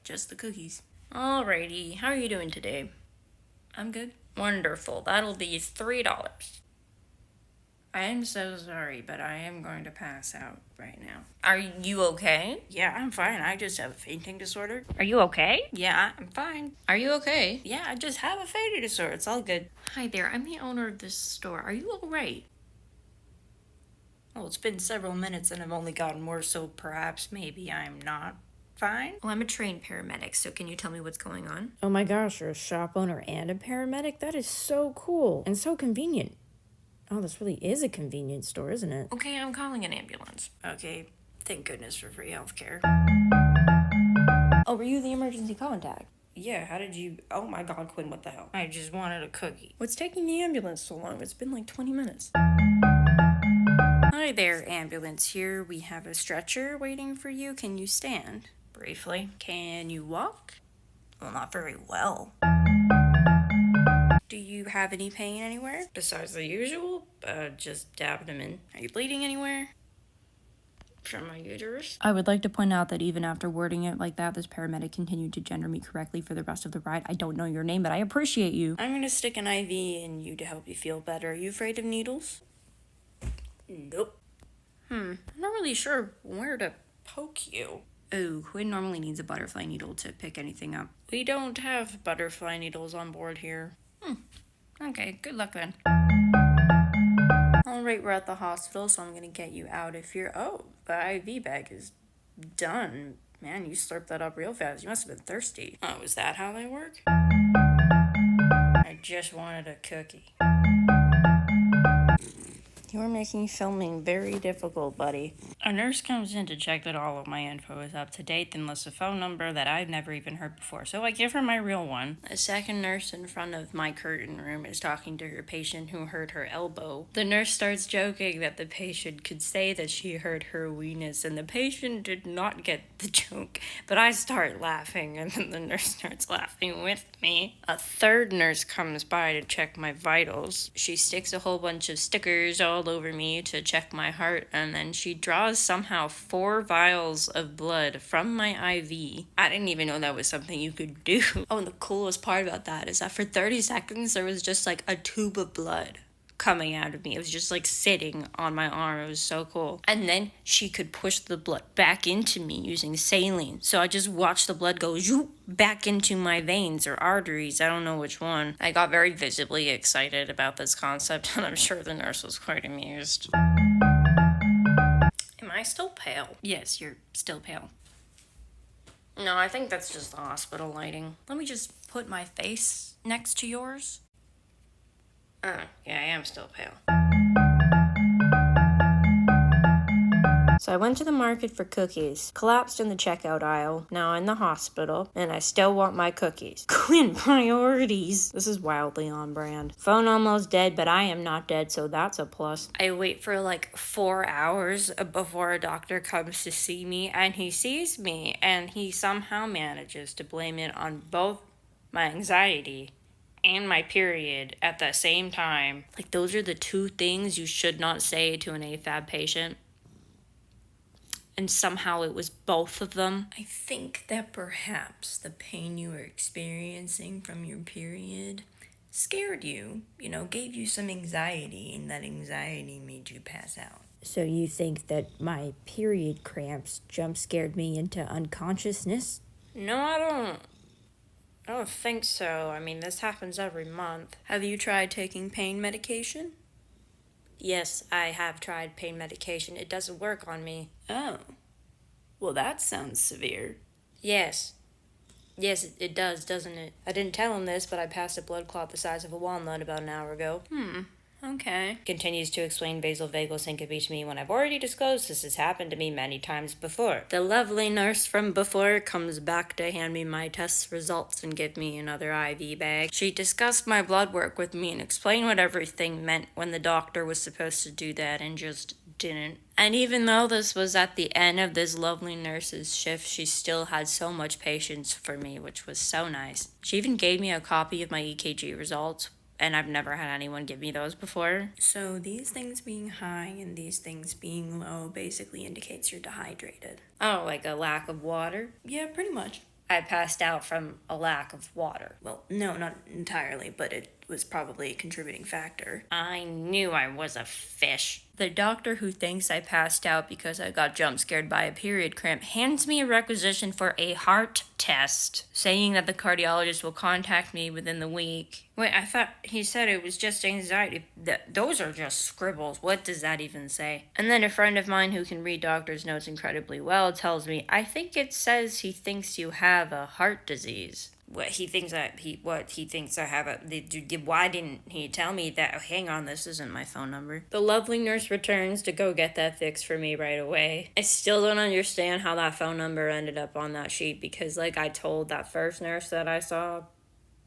just the cookies. Alrighty, how are you doing today? I'm good. Wonderful, that'll be $3. I am so sorry, but I am going to pass out right now. Are you okay? Yeah, I'm fine. I just have a fainting disorder. Are you okay? Yeah, I'm fine. Are you okay? Yeah, I just have a fainting disorder. It's all good. Hi there, I'm the owner of this store. Are you alright? Well, it's been several minutes and I've only gotten worse, so perhaps maybe I'm not fine. Well, I'm a trained paramedic, so can you tell me what's going on? Oh my gosh, you're a shop owner and a paramedic? That is so cool and so convenient. Oh, this really is a convenience store, isn't it? Okay, I'm calling an ambulance. Okay, thank goodness for free healthcare. Oh, were you the emergency contact? Yeah, how did you... Oh my god, Quinn, what the hell? I just wanted a cookie. What's taking the ambulance so long? It's been like 20 minutes. Hi there, ambulance here. We have a stretcher waiting for you. Can you stand? Briefly. Can you walk? Well, not very well. Do you have any pain anywhere? Besides the usual? Just abdomen. Are you bleeding anywhere? From my uterus? I would like to point out that even after wording it like that, this paramedic continued to gender me correctly for the rest of the ride. I don't know your name, but I appreciate you. I'm gonna stick an IV in you to help you feel better. Are you afraid of needles? Nope. I'm not really sure where to poke you. Oh, Quinn normally needs a butterfly needle to pick anything up. We don't have butterfly needles on board here. Okay, good luck then. Alright, we're at the hospital, so I'm gonna get you out if you're... Oh, the IV bag is done. Man, you slurped that up real fast. You must have been thirsty. Oh, is that how they work? I just wanted a cookie. You're making filming very difficult, buddy. A nurse comes in to check that all of my info is up to date, then lists a phone number that I've never even heard before, so I give her my real one. A second nurse in front of my curtain room is talking to her patient who hurt her elbow. The nurse starts joking that the patient could say that she hurt her weenus, and the patient did not get the joke, but I start laughing, and then the nurse starts laughing with me. A third nurse comes by to check my vitals. She sticks a whole bunch of stickers all over me to check my heart, and then she draws somehow 4 vials of blood from my IV. I didn't even know that was something you could do. Oh, and the coolest part about that is that for 30 seconds there was just like a tube of blood coming out of me. It was just like sitting on my arm. It was so cool. And then she could push the blood back into me using saline. So I just watched the blood go zoop back into my veins or arteries. I don't know which one. I got very visibly excited about this concept, and I'm sure the nurse was quite amused. Am I still pale? Yes, you're still pale. No, I think that's just the hospital lighting. Let me just put my face next to yours. Oh, yeah, I am still pale. So I went to the market for cookies, collapsed in the checkout aisle, now in the hospital, and I still want my cookies. Quinn, priorities! This is wildly on brand. Phone almost dead, but I am not dead, so that's a plus. I wait for like 4 hours before a doctor comes to see me, and he sees me, and he somehow manages to blame it on both my anxiety and my period at the same time. Like, those are the 2 things you should not say to an AFAB patient. And somehow it was both of them. I think that perhaps the pain you were experiencing from your period scared you, gave you some anxiety, and that anxiety made you pass out. So you think that my period cramps jump scared me into unconsciousness? No, I don't think so. I mean, this happens every month. Have you tried taking pain medication? Yes, I have tried pain medication. It doesn't work on me. Oh. Well, that sounds severe. Yes. Yes, it does, doesn't it? I didn't tell him this, but I passed a blood clot the size of a walnut about an hour ago. Okay. Continues to explain vasovagal syncope to me when I've already disclosed this has happened to me many times before. The lovely nurse from before comes back to hand me my test results and give me another IV bag. She discussed my blood work with me and explained what everything meant when the doctor was supposed to do that and just didn't. And even though this was at the end of this lovely nurse's shift, she still had so much patience for me, which was so nice. She even gave me a copy of my EKG results, and I've never had anyone give me those before. So these things being high and these things being low basically indicates you're dehydrated. Oh, like a lack of water? Yeah, pretty much. I passed out from a lack of water. Well, no, not entirely, but it was probably a contributing factor. I knew I was a fish. The doctor who thinks I passed out because I got jump scared by a period cramp hands me a requisition for a heart test, saying that the cardiologist will contact me within the week. Wait, I thought he said it was just anxiety. Those are just scribbles. What does that even say? And then a friend of mine who can read doctor's notes incredibly well tells me, I think it says he thinks you have a heart disease. What he thinks I have why didn't he tell me that? Oh, hang on, this isn't my phone number. The lovely nurse returns to go get that fixed for me right away. I still don't understand how that phone number ended up on that sheet, because like I told that first nurse that I saw,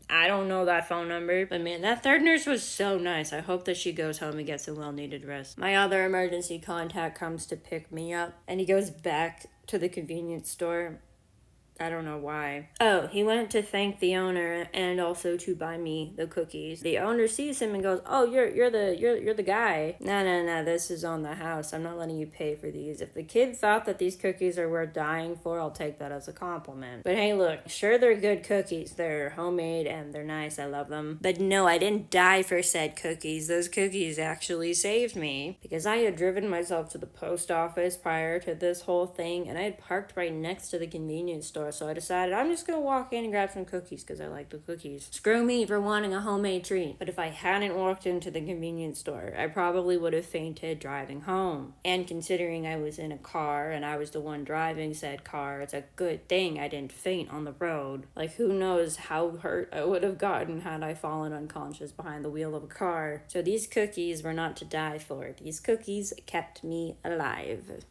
I don't know that phone number. But man, that third nurse was so nice. I hope that she goes home and gets a well-needed rest. My other emergency contact comes to pick me up, and he goes back to the convenience store. I don't know why. Oh, he went to thank the owner and also to buy me the cookies. The owner sees him and goes, "Oh, you're the guy." No, this is on the house. I'm not letting you pay for these. If the kid thought that these cookies are worth dying for, I'll take that as a compliment. But hey, look, sure they're good cookies. They're homemade and they're nice. I love them. But no, I didn't die for said cookies. Those cookies actually saved me, because I had driven myself to the post office prior to this whole thing, and I had parked right next to the convenience store. So I decided I'm just going to walk in and grab some cookies because I like the cookies. Screw me for wanting a homemade treat. But if I hadn't walked into the convenience store, I probably would have fainted driving home. And considering I was in a car and I was the one driving said car, it's a good thing I didn't faint on the road. Like, who knows how hurt I would have gotten had I fallen unconscious behind the wheel of a car. So these cookies were not to die for. These cookies kept me alive.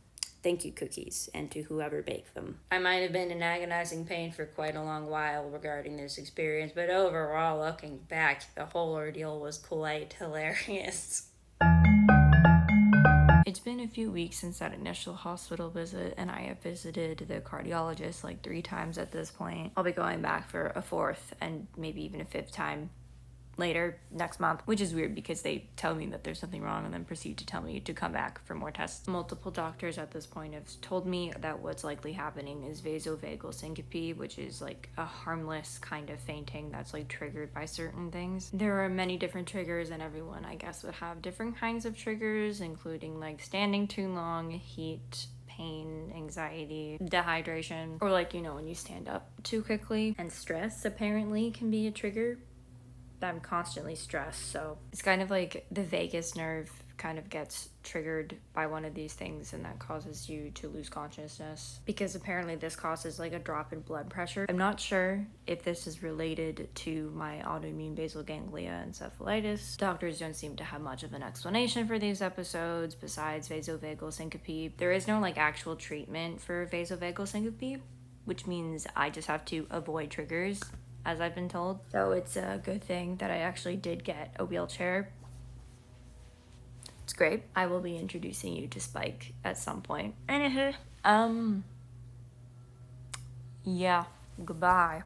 Thank you, cookies, and to whoever baked them. I might have been in agonizing pain for quite a long while regarding this experience, but overall, looking back, the whole ordeal was quite hilarious. It's been a few weeks since that initial hospital visit, and I have visited the cardiologist like 3 times at this point. I'll be going back for a 4th and maybe even a 5th time later next month, which is weird because they tell me that there's something wrong and then proceed to tell me to come back for more tests. Multiple doctors at this point have told me that what's likely happening is vasovagal syncope, which is like a harmless kind of fainting that's like triggered by certain things. There are many different triggers, and everyone I guess would have different kinds of triggers, including like standing too long, heat, pain, anxiety, dehydration, or like, you know, when you stand up too quickly. And stress apparently can be a trigger. I'm constantly stressed, so it's kind of like the vagus nerve kind of gets triggered by one of these things, and that causes you to lose consciousness, because apparently this causes like a drop in blood pressure. I'm not sure if this is related to my autoimmune basal ganglia encephalitis. Doctors don't seem to have much of an explanation for these episodes besides vasovagal syncope. There is no like actual treatment for vasovagal syncope, which means I just have to avoid triggers, as I've been told. So it's a good thing that I actually did get a wheelchair. It's great. I will be introducing you to Spike at some point. Anywho, yeah, goodbye.